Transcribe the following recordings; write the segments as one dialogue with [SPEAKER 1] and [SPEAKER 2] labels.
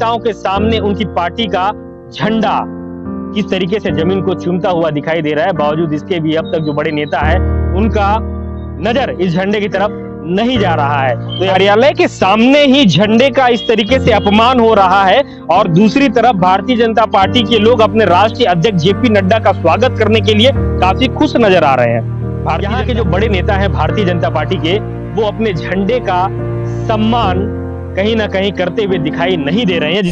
[SPEAKER 1] नेताओं के सामने उनकी पार्टी का झंडा किस तरीके से जमीन को चूमता हुआ दिखाई दे रहा है। बावजूद इसके भी अब तक जो बड़े नेता है उनका नजर इस झंडे की तरफ नहीं जा रहा है। तो कार्यालय के सामने ही झंडे का इस तरीके से अपमान हो रहा है और दूसरी तरफ भारतीय जनता पार्टी के लोग अपने राष्ट्रीय अध्यक्ष जेपी नड्डा का स्वागत करने के लिए काफी खुश नजर आ रहे हैं। यहाँ के जो बड़े नेता हैं भारतीय जनता पार्टी के, वो अपने झंडे का सम्मान कहीं ना कहीं करते हुए दिखाई नहीं दे रहे हैं।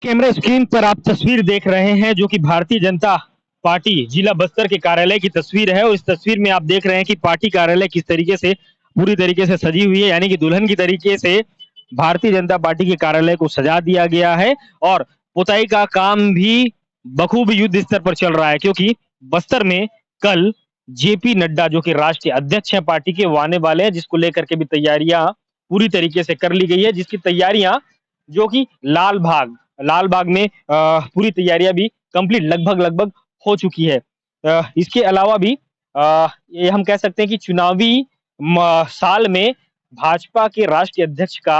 [SPEAKER 1] कैमरा स्क्रीन पर आप तस्वीर देख रहे हैं जो कि भारतीय जनता पार्टी जिला बस्तर के कार्यालय की तस्वीर है और इस तस्वीर में आप देख रहे हैं कि पार्टी कार्यालय किस तरीके से पूरी तरीके से सजी हुई है, यानी कि दुल्हन की तरीके से भारतीय जनता पार्टी के कार्यालय को सजा दिया गया है और पुताई का काम भी बखूबी युद्ध स्तर पर चल रहा है, क्योंकि बस्तर में कल जेपी नड्डा जो कि राष्ट्रीय अध्यक्ष हैं पार्टी के, वो आने वाले हैं, जिसको लेकर के भी तैयारियां पूरी तरीके से कर ली गई है, जिसकी तैयारियां जो कि लाल बाग में पूरी तैयारियां भी कंप्लीट लगभग हो चुकी है। इसके अलावा भी ये हम कह सकते हैं कि चुनावी साल में भाजपा के राष्ट्रीय अध्यक्ष का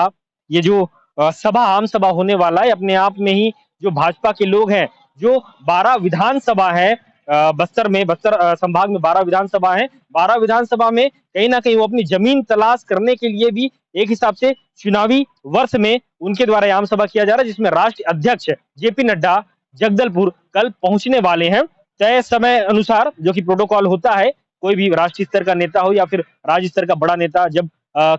[SPEAKER 1] ये जो आम सभा होने वाला है, अपने आप में ही जो भाजपा के लोग हैं, जो 12 विधानसभा है बस्तर संभाग में 12 विधानसभा है, 12 विधानसभा में कहीं ना कहीं वो अपनी जमीन तलाश करने के लिए भी एक हिसाब से चुनावी वर्ष में उनके द्वारा आम सभा किया जा रहा है, जिसमें राष्ट्रीय अध्यक्ष जेपी नड्डा जगदलपुर कल पहुंचने वाले हैं। तय समय अनुसार जो कि प्रोटोकॉल होता है, कोई भी राष्ट्रीय स्तर का नेता हो या फिर राज्य स्तर का बड़ा नेता जब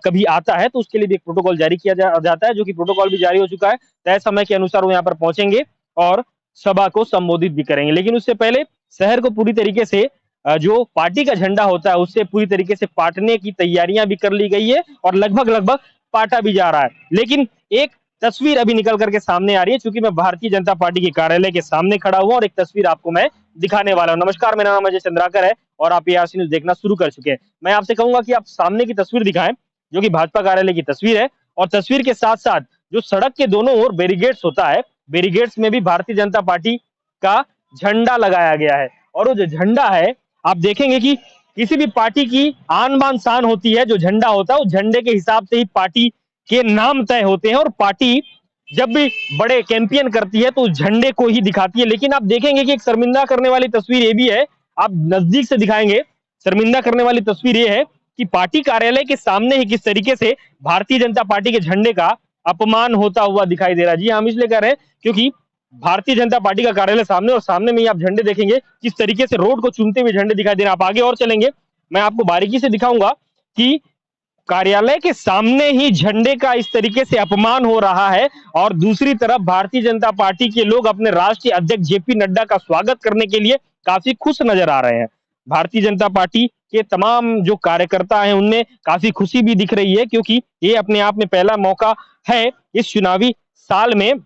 [SPEAKER 1] कभी आता है तो उसके लिए भी एक प्रोटोकॉल जारी किया जाता है, जो कि प्रोटोकॉल भी जारी हो चुका है। तय समय के अनुसार वो यहाँ पर पहुंचेंगे और सभा को संबोधित भी करेंगे, लेकिन उससे पहले शहर को पूरी तरीके से जो पार्टी का झंडा होता है उससे पूरी तरीके से पाटने की तैयारियां भी कर ली गई है और लगभग पाटा भी जा रहा है। लेकिन एक तस्वीर अभी निकल करके सामने आ रही है, क्योंकि मैं भारतीय जनता पार्टी के कार्यालय के सामने खड़ा हुआ और एक तस्वीर आपको मैं दिखाने वाला हूं। नमस्कार, मेरा नाम अजय चंद्राकर है और आप ARC न्यूज़ देखना शुरू कर चुके हैं। मैं आपसे कहूंगा कि आप सामने की तस्वीर दिखाएं, जो कि भाजपा कार्यालय की तस्वीर है, और तस्वीर के साथ साथ जो सड़क के दोनों ओर बैरिकेड्स होता है, बैरिकेड्स में भी भारतीय जनता पार्टी का झंडा लगाया गया है। और वो जो झंडा है, आप देखेंगे कि किसी भी पार्टी की आन बान शान होती है, जो झंडा होता है उस झंडे के हिसाब से ही पार्टी के नाम तय होते हैं और पार्टी जब भी बड़े कैंपेन करती है तो उस झंडे को ही दिखाती है। लेकिन आप देखेंगे कि एक शर्मिंदा करने वाली तस्वीर ये भी है, आप नजदीक से दिखाएंगे, शर्मिंदा करने वाली तस्वीर ये है कि पार्टी कार्यालय के सामने ही किस तरीके से भारतीय जनता पार्टी के झंडे का अपमान होता हुआ दिखाई दे रहा है। जी हम इसलिए कह रहे हैं क्योंकि भारतीय जनता पार्टी का कार्यालय सामने और सामने में ही आप झंडे देखेंगे किस तरीके से रोड को चूमते हुए झंडे दिखाई दे रहे हैं। आप आगे और चलेंगे, मैं आपको बारीकी से दिखाऊंगा कि कार्यालय के सामने ही झंडे का इस तरीके से अपमान हो रहा है और दूसरी तरफ भारतीय जनता पार्टी के लोग अपने राष्ट्रीय अध्यक्ष जेपी नड्डा का स्वागत करने के लिए काफी खुश नजर आ रहे हैं। भारतीय जनता पार्टी के तमाम जो कार्यकर्ता हैं उनमें काफी खुशी भी दिख रही है, क्योंकि ये अपने आप में पहला मौका है इस चुनावी साल में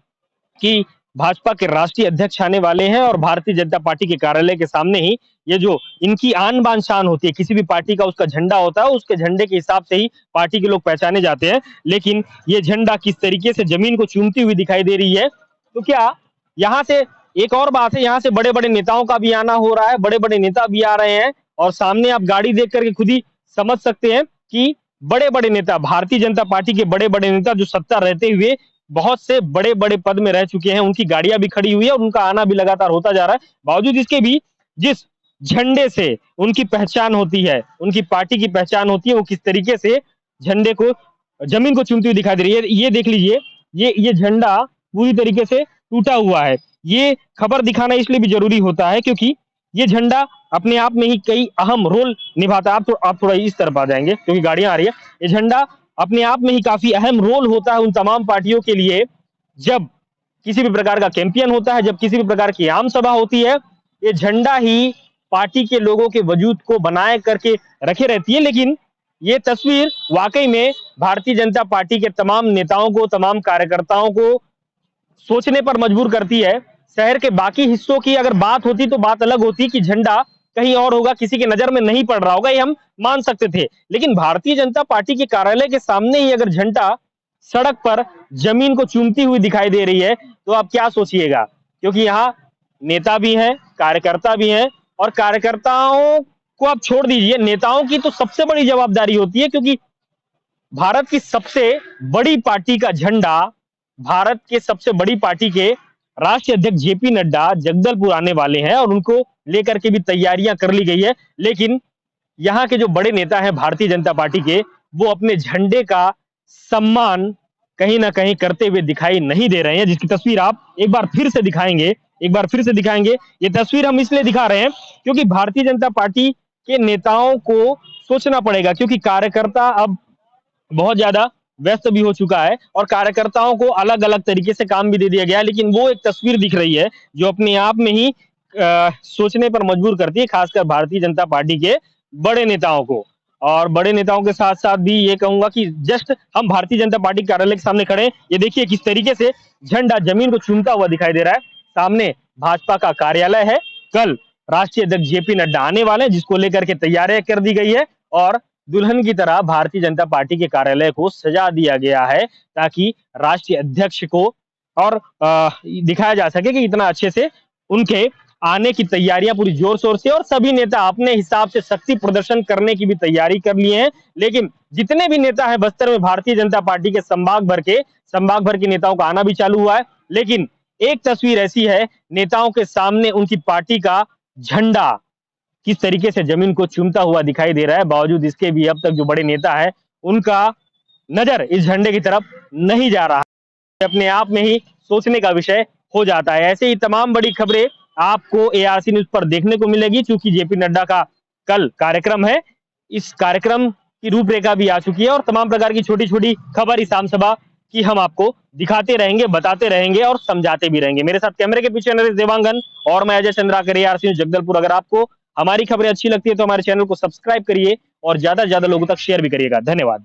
[SPEAKER 1] कि भाजपा के राष्ट्रीय अध्यक्ष आने वाले हैं और भारतीय जनता पार्टी के कार्यालय के सामने ही ये जो इनकी आन बान शान होती है, किसी भी पार्टी का उसका झंडा होता है, उसके झंडे के हिसाब से ही पार्टी के लोग पहचाने जाते हैं। लेकिन ये झंडा किस तरीके से जमीन को चूमती हुई दिखाई दे रही है, तो क्या यहाँ से एक और बात है, यहाँ से बड़े बड़े नेताओं का भी आना हो रहा है, बड़े बड़े नेता भी आ रहे हैं और सामने आप गाड़ी देख करके खुद ही समझ सकते हैं कि बड़े बड़े नेता, भारतीय जनता पार्टी के बड़े बड़े नेता जो सत्ता रहते हुए बहुत से बड़े बड़े पद में रह चुके हैं, उनकी गाड़ियां भी खड़ी हुई है और उनका आना भी लगातार होता जा रहा है। बावजूद इसके भी जिस झंडे से उनकी पहचान होती है, उनकी पार्टी की पहचान होती है, वो किस तरीके से झंडे को जमीन को चूमती हुई दिखाई दे रही है। ये देख लीजिए, ये झंडा पूरी तरीके से टूटा हुआ है। ये खबर दिखाना इसलिए भी जरूरी होता है क्योंकि ये झंडा अपने आप में ही कई अहम रोल निभाता है। आप थोड़ा इस तरफ आ जाएंगे क्योंकि गाड़ियां आ रही है। ये झंडा अपने आप में ही काफी अहम रोल होता है उन तमाम पार्टियों के लिए, जब किसी भी प्रकार का कैंपेन होता है, जब किसी भी प्रकार की आम सभा होती है, ये झंडा ही पार्टी के लोगों के वजूद को बनाए करके रखे रहती है। लेकिन ये तस्वीर वाकई में भारतीय जनता पार्टी के तमाम नेताओं को, तमाम कार्यकर्ताओं को सोचने पर मजबूर करती है। शहर के बाकी हिस्सों की अगर बात होती तो बात अलग होती कि झंडा कहीं और होगा, किसी के नजर में नहीं पड़ रहा होगा, ये हम मान सकते थे। लेकिन भारतीय जनता पार्टी के कार्यालय के सामने ही अगर झंडा सड़क पर जमीन को चूमती हुई दिखाई दे रही है तो आप क्या सोचिएगा, क्योंकि यहाँ नेता भी हैं, कार्यकर्ता भी हैं और कार्यकर्ताओं को आप छोड़ दीजिए, नेताओं की तो सबसे बड़ी जवाबदारी होती है, क्योंकि भारत की सबसे बड़ी पार्टी का झंडा, भारत के सबसे बड़ी पार्टी के राष्ट्रीय अध्यक्ष जेपी नड्डा जगदलपुर आने वाले हैं और उनको लेकर के भी तैयारियां कर ली गई है। लेकिन यहाँ के जो बड़े नेता हैं भारतीय जनता पार्टी के, वो अपने झंडे का सम्मान कहीं ना कहीं करते हुए दिखाई नहीं दे रहे हैं, जिसकी तस्वीर आप एक बार फिर से दिखाएंगे, एक बार फिर से दिखाएंगे। ये तस्वीर हम इसलिए दिखा रहे हैं क्योंकि भारतीय जनता पार्टी के नेताओं को सोचना पड़ेगा, क्योंकि कार्यकर्ता अब बहुत ज्यादा व्यस्त भी हो चुका है और कार्यकर्ताओं को अलग अलग तरीके से काम भी दे दिया गया है। लेकिन वो एक तस्वीर दिख रही है जो अपने आप में ही सोचने पर मजबूर करती है, खासकर भारतीय जनता पार्टी के बड़े नेताओं को। और बड़े नेताओं के साथ साथ भी ये कहूंगा कि जस्ट हम भारतीय जनता पार्टी कार्यालय के सामने खड़े हैं, ये देखिए किस तरीके से झंडा जमीन को चूमता हुआ दिखाई दे रहा है। सामने भाजपा का कार्यालय है, कल राष्ट्रीय अध्यक्ष जेपी नड्डा आने वाले हैं, जिसको लेकर के तैयारियां कर दी गई है और दुल्हन की तरह भारतीय जनता पार्टी के कार्यालय को सजा दिया गया है ताकि राष्ट्रीय अध्यक्ष को और दिखाया जा सके कि इतना अच्छे से उनके आने की तैयारियां पूरी जोर शोर से, और सभी नेता अपने हिसाब से शक्ति प्रदर्शन करने की भी तैयारी कर लिए हैं। लेकिन जितने भी नेता हैं बस्तर में भारतीय जनता पार्टी के संभाग भर के नेताओं का आना भी चालू हुआ है। लेकिन एक तस्वीर ऐसी है, नेताओं के सामने उनकी पार्टी का झंडा किस तरीके से जमीन को चूमता हुआ दिखाई दे रहा है। बावजूद इसके भी अब तक जो बड़े नेता है उनका नजर इस झंडे की तरफ नहीं जा रहा है। अपने आप में ही सोचने का विषय हो जाता है। ऐसे ही तमाम बड़ी खबरें आपको एआरसी न्यूज पर देखने को मिलेगी। चूंकि जेपी नड्डा का कल कार्यक्रम है, इस कार्यक्रम की रूपरेखा भी आ चुकी है और तमाम प्रकार की छोटी छोटी खबर इस आम सभा की हम आपको दिखाते रहेंगे, बताते रहेंगे और समझाते भी रहेंगे। मेरे साथ कैमरे के पीछे नरेश देवांगन और मैं अजय चंद्राकर, एआरसी न्यूज जगदलपुर। अगर आपको हमारी खबरें अच्छी लगती है तो हमारे चैनल को सब्सक्राइब करिए और ज्यादा से ज्यादा लोगों तक शेयर भी करिएगा। धन्यवाद।